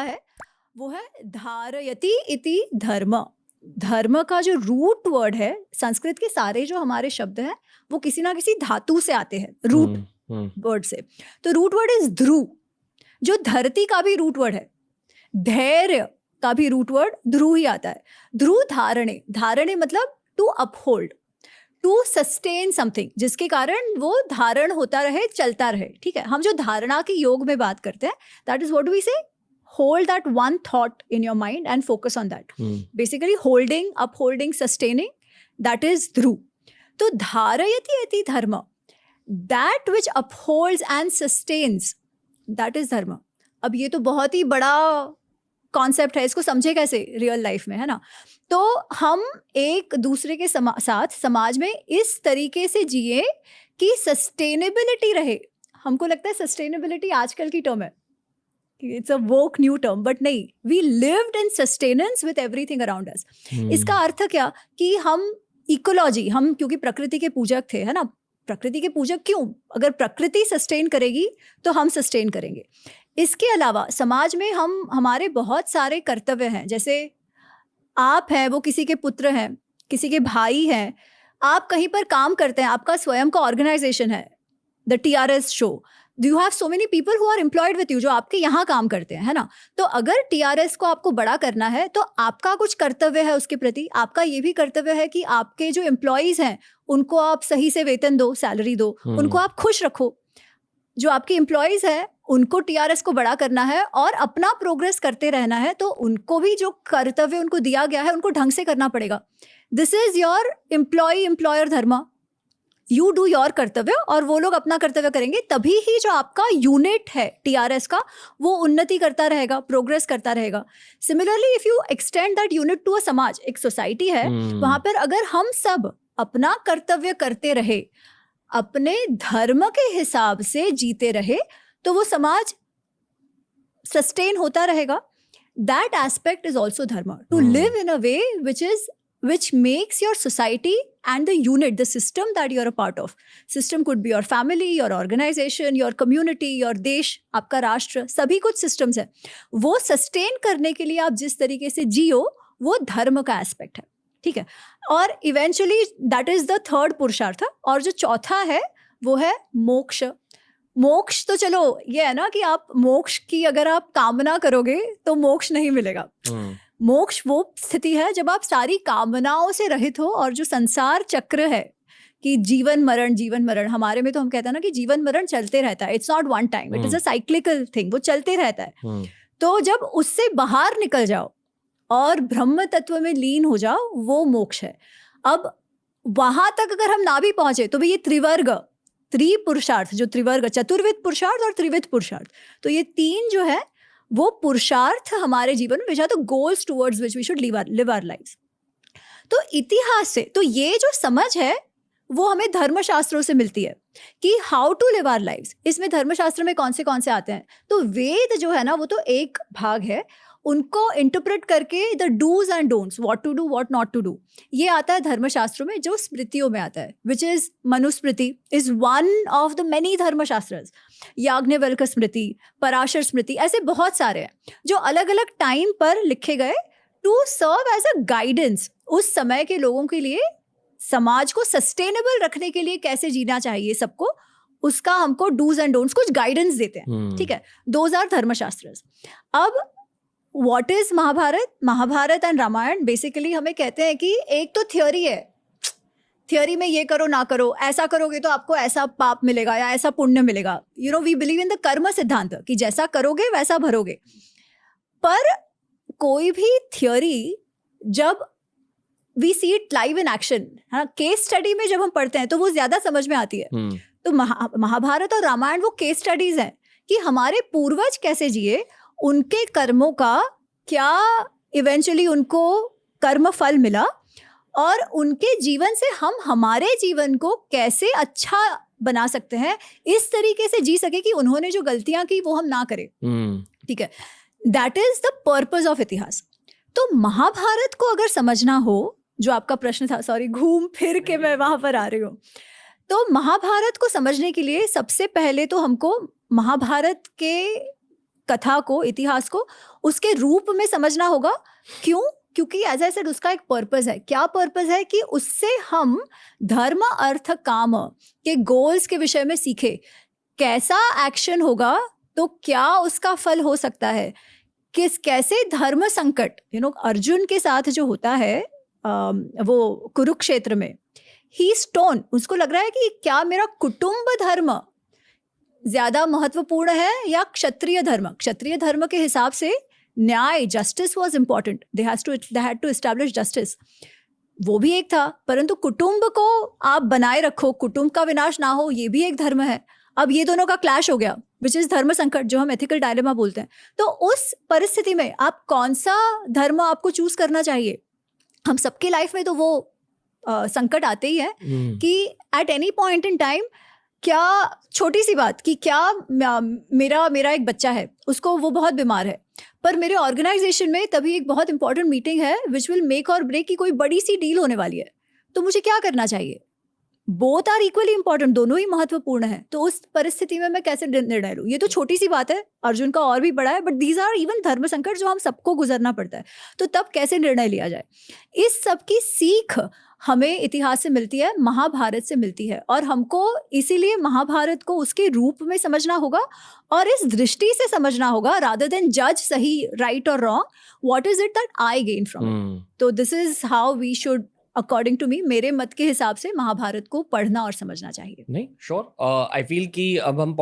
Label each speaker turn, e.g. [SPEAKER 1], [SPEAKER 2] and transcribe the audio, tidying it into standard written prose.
[SPEAKER 1] है वो है धारयति इति धर्म। धर्म का जो रूट वर्ड है, संस्कृत के सारे जो हमारे शब्द हैं वो किसी ना किसी धातु से आते हैं, रूट वर्ड से। तो रूट वर्ड इज ध्रुव, जो धरती का भी रूट वर्ड है। धैर्य का भी रूट वर्ड ध्रुव ही आता है। ध्रुव धारणे, धारणे मतलब to uphold, to sustain something, जिसके कारण वो धारण होता रहे, चलता रहे। ठीक है, हम जो धारणा के योग में बात करते हैं, दैट इज व्हाट वी से, hold that one thought in your mind and focus on that. Basically holding, upholding, sustaining, that is dhruv. तो धारयति इति धर्म, that which upholds and sustains, that is dharma. अब ये तो बहुत ही बड़ा कॉन्सेप्ट है, इसको समझे कैसे रियल लाइफ में, है ना। तो हम एक दूसरे के साथ समाज में इस तरीके से जिए कि सस्टेनेबिलिटी रहे। हमको लगता है सस्टेनेबिलिटी आजकल की टर्म है, it's a woke new term, but नहीं, we lived in sustenance with everything around us. इसका अर्थ क्या कि हम इकोलॉजी, हम क्योंकि प्रकृति के पूजक थे, है ना। प्रकृति के पूजक क्यों? अगर प्रकृति सस्टेन करेगी तो हम सस्टेन करेंगे। इसके अलावा समाज में हमारे बहुत सारे कर्तव्य हैं, जैसे आप हैं, वो किसी के पुत्र हैं, किसी के भाई हैं, आप कहीं पर काम करते हैं, आपका स्वयं का ऑर्गेनाइजेशन है, the TRS show, you have so many people who are employed with you, जो आपके यहाँ काम करते हैं, है ना। तो अगर TRS को आपको बड़ा करना है तो आपका कुछ कर्तव्य है उसके प्रति। आपका ये भी कर्तव्य है कि आपके जो एम्प्लॉयज हैं उनको आप सही से वेतन दो, सैलरी दो, उनको आप खुश रखो। जो आपके एम्प्लॉयज हैं उनको TRS को बड़ा करना है और अपना प्रोग्रेस करते रहना है, तो उनको भी जो कर्तव्य उनको दिया गया है उनको ढंग से करना पड़ेगा। This is your employ employer dharma. You do your कर्तव्य और वो लोग अपना कर्तव्य करेंगे, तभी ही जो आपका यूनिट है TRS का वो उन्नति करता रहेगा, प्रोग्रेस करता रहेगा। Similarly if you extend that unit to a samaj, एक सोसाइटी है, वहां पर अगर हम सब अपना कर्तव्य करते रहे, अपने धर्म के हिसाब से जीते रहे, तो वो समाज सस्टेन होता रहेगा। That aspect is also dharma, to live in a way which makes your society and the unit, the system that you're a part of. System could be your family, your organization, your community, your देश, आपका राष्ट्र, सभी कुछ systems है। वो sustain करने के लिए आप जिस तरीके से जियो, वो धर्म का aspect है। ठीक है, और eventually that is the third पुरुषार्थ। और जो चौथा है वो है मोक्ष। मोक्ष तो चलो ये है ना कि आप मोक्ष की अगर आप कामना करोगे तो मोक्ष नहीं मिलेगा। मोक्ष वो स्थिति है जब आप सारी कामनाओं से रहित हो, और जो संसार चक्र है कि जीवन मरण, हमारे में तो हम कहते हैं ना कि जीवन मरण चलते रहता है, it's not one time, it is a cyclical thing, वो चलते रहता है। तो जब उससे बाहर निकल जाओ और ब्रह्म तत्व में लीन हो जाओ, वो मोक्ष है। अब वहां तक अगर हम ना भी पहुंचे तो भी ये त्रिवर्ग, त्रिपुरुषार्थ, जो त्रिवर्ग, चतुर्विध पुरुषार्थ और त्रिविध पुरुषार्थ, तो ये तीन जो है वो पुरुषार्थ हमारे जीवन में, तो goals towards which we should live our lives. तो इतिहास से तो ये जो समझ है वो हमें धर्मशास्त्रों से मिलती है कि how to live our lives. इसमें धर्मशास्त्र में कौन से आते हैं, तो वेद जो है ना वो तो एक भाग है, उनको इंटरप्रेट करके the dos and don'ts, what to do what not to do, ये आता है धर्मशास्त्रों में, जो स्मृतियों में आता है, which is Manusmriti is one of the many Dharmashastras. Yajnavalkya Smriti, Parashara Smriti, ऐसे बहुत सारे हैं जो अलग अलग टाइम पर लिखे गए to serve as a guidance उस समय के लोगों के लिए, समाज को सस्टेनेबल रखने के लिए कैसे जीना चाहिए सबको, उसका हमको डूज एंड डोंट्स कुछ गाइडेंस देते हैं। ठीक है, दोज आर धर्मशास्त्रस। अब what is Mahabharata? Mahabharata and Ramayana basically हमें कहते हैं कि एक तो थ्योरी है, थ्योरी में ये करो ना करो, ऐसा करोगे तो आपको ऐसा पाप मिलेगा या ऐसा पुण्य मिलेगा। You know, we believe in the karma siddhant कि जैसा करोगे वैसा भरोगे। पर कोई भी थ्योरी जब we see it live in action, हाँ, केस स्टडी में जब हम पढ़ते हैं तो वो ज्यादा समझ में आती है। तो महाभारत और रामायण वो केस स्टडीज हैं कि हमारे पूर्वज कैसे जिए, उनके कर्मों का क्या इवेंचुअली उनको कर्म फल मिला, और उनके जीवन से हम हमारे जीवन को कैसे अच्छा बना सकते हैं, इस तरीके से जी सके कि उन्होंने जो गलतियां की वो हम ना करें। ठीक है, that is the purpose of इतिहास। तो महाभारत को अगर समझना हो, जो आपका प्रश्न था, सॉरी घूम फिर के मैं वहां पर आ रही हूँ, तो महाभारत को समझने के लिए सबसे पहले तो हमको महाभारत के कथा को, इतिहास को उसके रूप में समझना होगा। क्यों? क्योंकि एज आई सेड उसका एक पर्पस है। क्या पर्पस है? कि उससे हम धर्म अर्थ काम के गोल्स के विषय में सीखे। कैसा एक्शन होगा तो क्या उसका फल हो सकता है, कैसे धर्म संकट अर्जुन के साथ जो होता है वो कुरुक्षेत्र में, ही स्टोन, उसको लग रहा है कि क्या मेरा कुटुंब धर्म ज्यादा महत्वपूर्ण है या क्षत्रिय धर्म? क्षत्रिय धर्म के हिसाब से न्याय, justice was important, they had to establish justice, वो भी एक था। परंतु कुटुंब को आप बनाए रखो, कुटुंब का विनाश ना हो, ये भी एक धर्म है। अब ये दोनों का क्लैश हो गया, विच इज धर्म संकट, जो हम एथिकल डायलेमा बोलते हैं। तो उस परिस्थिति में आप कौन सा धर्म आपको चूज करना चाहिए? हम सबके लाइफ में तो वो संकट आते ही है कि at any point in time, क्या छोटी सी बात कि क्या मेरा एक बच्चा है, उसको वो बहुत बीमार है, पर मेरे ऑर्गेनाइजेशन में तभी एक बहुत इंपॉर्टेंट मीटिंग है विच विल मेक और ब्रेक की कोई बड़ी सी डील होने वाली है, तो मुझे क्या करना चाहिए? बोथ आर इक्वली इंपॉर्टेंट, दोनों ही महत्वपूर्ण है। तो उस परिस्थिति में मैं कैसे निर्णय लूं? ये तो छोटी सी बात है, अर्जुन का और भी बड़ा है, बट दीज आर इवन धर्म संकट जो हम सबको गुजरना पड़ता है। तो तब कैसे निर्णय लिया जाए? इस सब की सीख हमें इतिहास से मिलती है, महाभारत से मिलती है, और हमको इसीलिए महाभारत को उसके रूप में समझना होगा और इस दृष्टि से समझना होगा, रादर देन जज सही राइट और wrong, what is it that I gain from it. तो this is how we should, according to me, मेरे मत के हिसाब से महाभारत को पढ़ना और समझना चाहिए।
[SPEAKER 2] नहीं, श्योर, आई फील कि अब हम